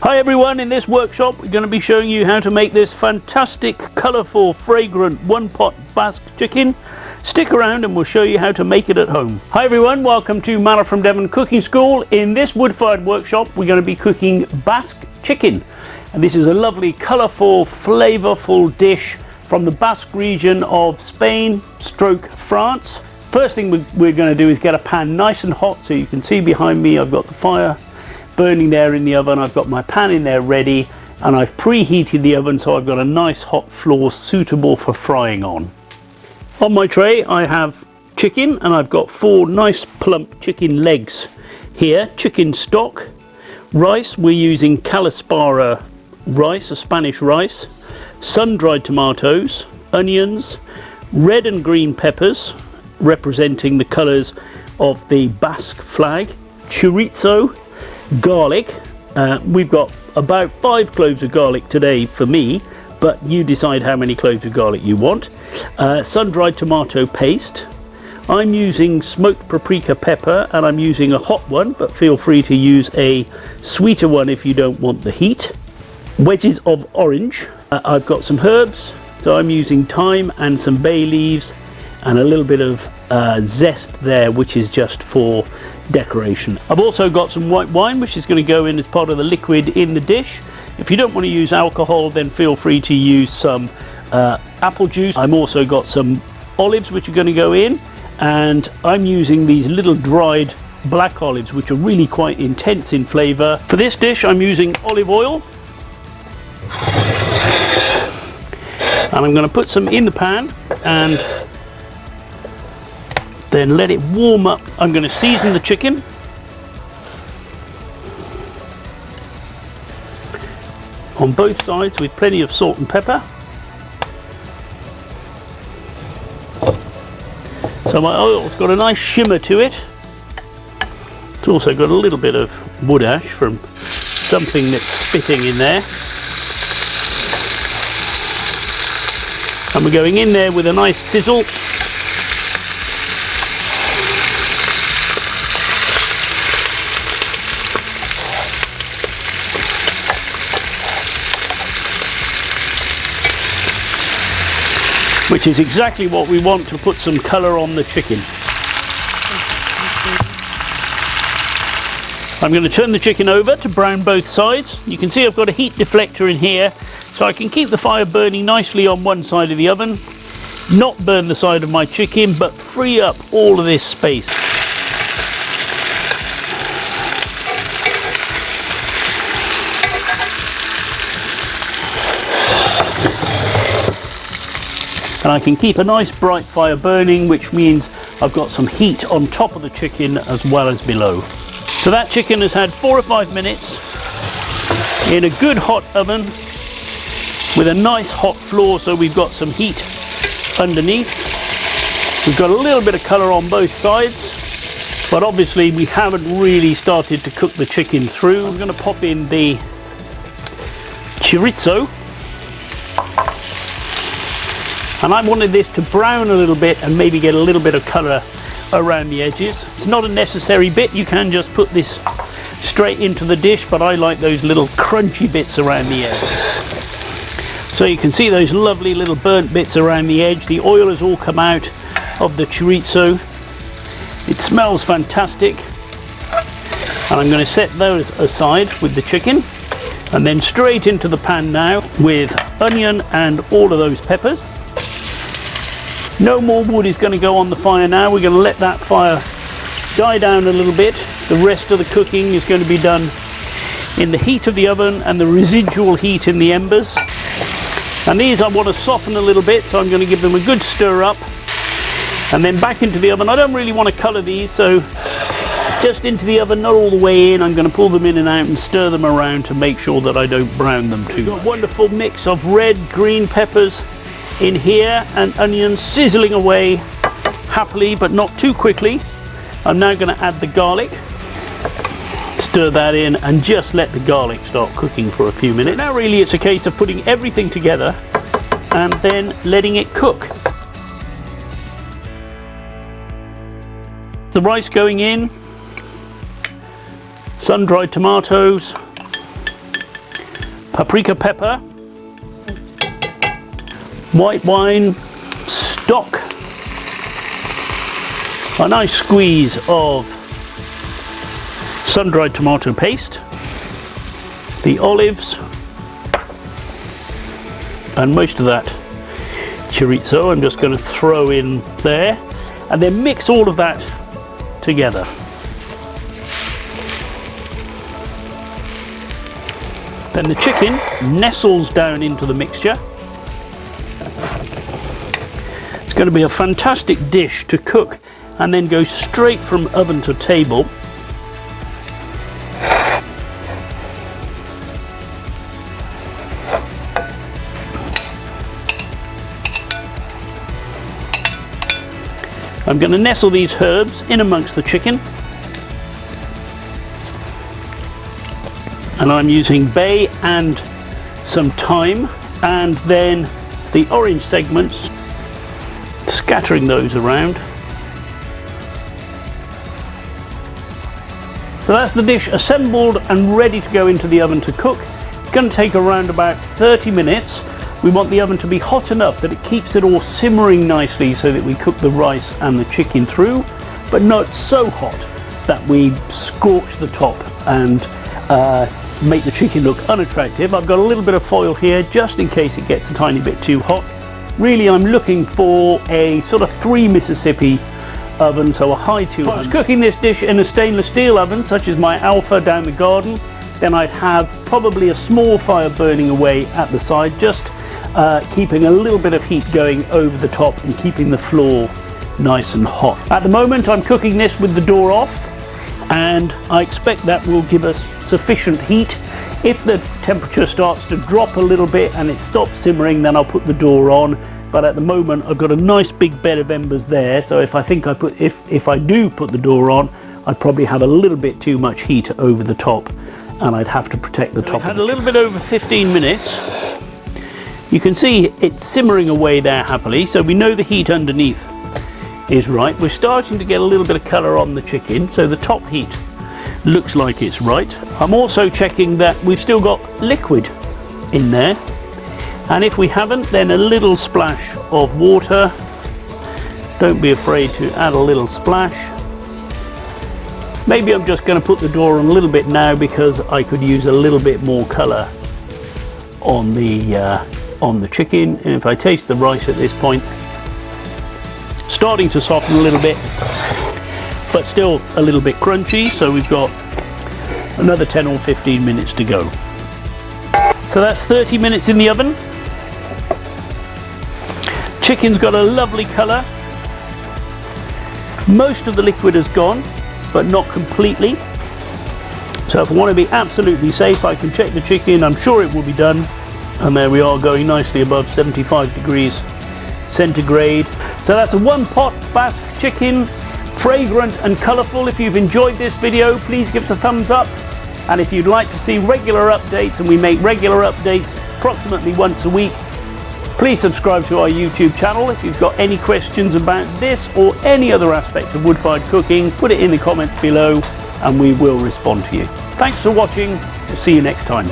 Hi everyone, in this workshop we're going to be showing you how to make this fantastic, colourful, fragrant one-pot Basque chicken. Stick around and we'll show you how to make it at home. Hi everyone, welcome to Manna from Devon Cooking School. In this wood-fired workshop we're going to be cooking Basque chicken. And this is a lovely, colourful, flavourful dish from the Basque region of Spain / France. First thing we're going to do is get a pan nice and hot. So you can see behind me I've got the fire burning there in the oven. I've got my pan in there ready and I've preheated the oven so I've got a nice hot floor suitable for frying on. On my tray I have chicken and I've got 4 nice plump chicken legs here, chicken stock, rice, we're using Calaspara rice, a Spanish rice, sun-dried tomatoes, onions, red and green peppers representing the colours of the Basque flag, chorizo, garlic. We've got about 5 cloves of garlic today for me, but you decide how many cloves of garlic you want. Sun-dried tomato paste. I'm using smoked paprika pepper and I'm using a hot one, but feel free to use a sweeter one if you don't want the heat. Wedges of orange. I've got some herbs, so I'm using thyme and some bay leaves and a little bit of zest there, which is just for decoration. I've also got some white wine which is going to go in as part of the liquid in the dish. If you don't want to use alcohol, then feel free to use some apple juice. I've also got some olives which are going to go in, and I'm using these little dried black olives which are really quite intense in flavour. For this dish I'm using olive oil and I'm going to put some in the pan and then let it warm up. I'm going to season the chicken. On both sides with plenty of salt and pepper. So my oil's got a nice shimmer to it. It's also got a little bit of wood ash from something that's spitting in there. And we're going in there with a nice sizzle. Which is exactly what we want to put some colour on the chicken. I'm going to turn the chicken over to brown both sides. You can see I've got a heat deflector in here so I can keep the fire burning nicely on one side of the oven, not burn the side of my chicken, but free up all of this space. And I can keep a nice bright fire burning, which means I've got some heat on top of the chicken as well as below. So that chicken has had 4 or 5 minutes in a good hot oven with a nice hot floor, so we've got some heat underneath. We've got a little bit of colour on both sides, but obviously we haven't really started to cook the chicken through. I'm going to pop in the chorizo. And I wanted this to brown a little bit and maybe get a little bit of colour around the edges. It's not a necessary bit, you can just put this straight into the dish, but I like those little crunchy bits around the edge. So you can see those lovely little burnt bits around the edge. The oil has all come out of the chorizo. It smells fantastic. And I'm going to set those aside with the chicken. And then straight into the pan now with onion and all of those peppers. No more wood is going to go on the fire now. We're going to let that fire die down a little bit. The rest of the cooking is going to be done in the heat of the oven and the residual heat in the embers. And these I want to soften a little bit, so I'm going to give them a good stir up and then back into the oven. I don't really want to colour these, so just into the oven, not all the way in. I'm going to pull them in and out and stir them around to make sure that I don't brown them too much. A wonderful mix of red, green peppers in here and onions sizzling away happily, but not too quickly. I'm now going to add the garlic, stir that in and just let the garlic start cooking for a few minutes. Now really it's a case of putting everything together and then letting it cook. The rice going in, sun-dried tomatoes, paprika pepper, white wine, stock, a nice squeeze of sun-dried tomato paste, the olives, and most of that chorizo I'm just going to throw in there, and then mix all of that together. Then the chicken nestles down into the mixture. It's going to be a fantastic dish to cook and then go straight from oven to table. I'm going to nestle these herbs in amongst the chicken, and I'm using bay and some thyme, and then the orange segments, scattering those around. So that's the dish assembled and ready to go into the oven to cook. It's going to take around about 30 minutes. We want the oven to be hot enough that it keeps it all simmering nicely so that we cook the rice and the chicken through, but not so hot that we scorch the top and make the chicken look unattractive. I've got a little bit of foil here just in case it gets a tiny bit too hot. Really, I'm looking for a sort of 3 Mississippi oven, so a high 200. If I was cooking this dish in a stainless steel oven such as my Alpha down the garden, then I'd have probably a small fire burning away at the side, just keeping a little bit of heat going over the top and keeping the floor nice and hot. At the moment I'm cooking this with the door off, and I expect that will give us sufficient heat. If the temperature starts to drop a little bit and it stops simmering, then I'll put the door on. But at the moment I've got a nice big bed of embers there, so if I do put the door on, I'd probably have a little bit too much heat over the top, and I'd have to protect the top. We've had a little bit over 15 minutes. You can see it's simmering away there happily, so we know the heat underneath is right. We're starting to get a little bit of colour on the chicken, so the top heat looks like it's right. I'm also checking that we've still got liquid in there, and if we haven't, then a little splash of water. Don't be afraid to add a little splash. Maybe I'm just going to put the door on a little bit now because I could use a little bit more colour on the chicken. And if I taste the rice at this point, starting to soften a little bit, but still a little bit crunchy, so we've got another 10 or 15 minutes to go. So that's 30 minutes in the oven. Chicken's got a lovely colour. Most of the liquid has gone, but not completely. So if I want to be absolutely safe, I can check the chicken. I'm sure it will be done. And there we are, going nicely above 75 degrees centigrade. So that's a 1-pot Basque chicken, fragrant and colourful. If you've enjoyed this video, please give us a thumbs up. And if you'd like to see regular updates, and we make regular updates approximately once a week, please subscribe to our YouTube channel. If you've got any questions about this or any other aspect of wood-fired cooking, put it in the comments below and we will respond to you. Thanks for watching. See you next time.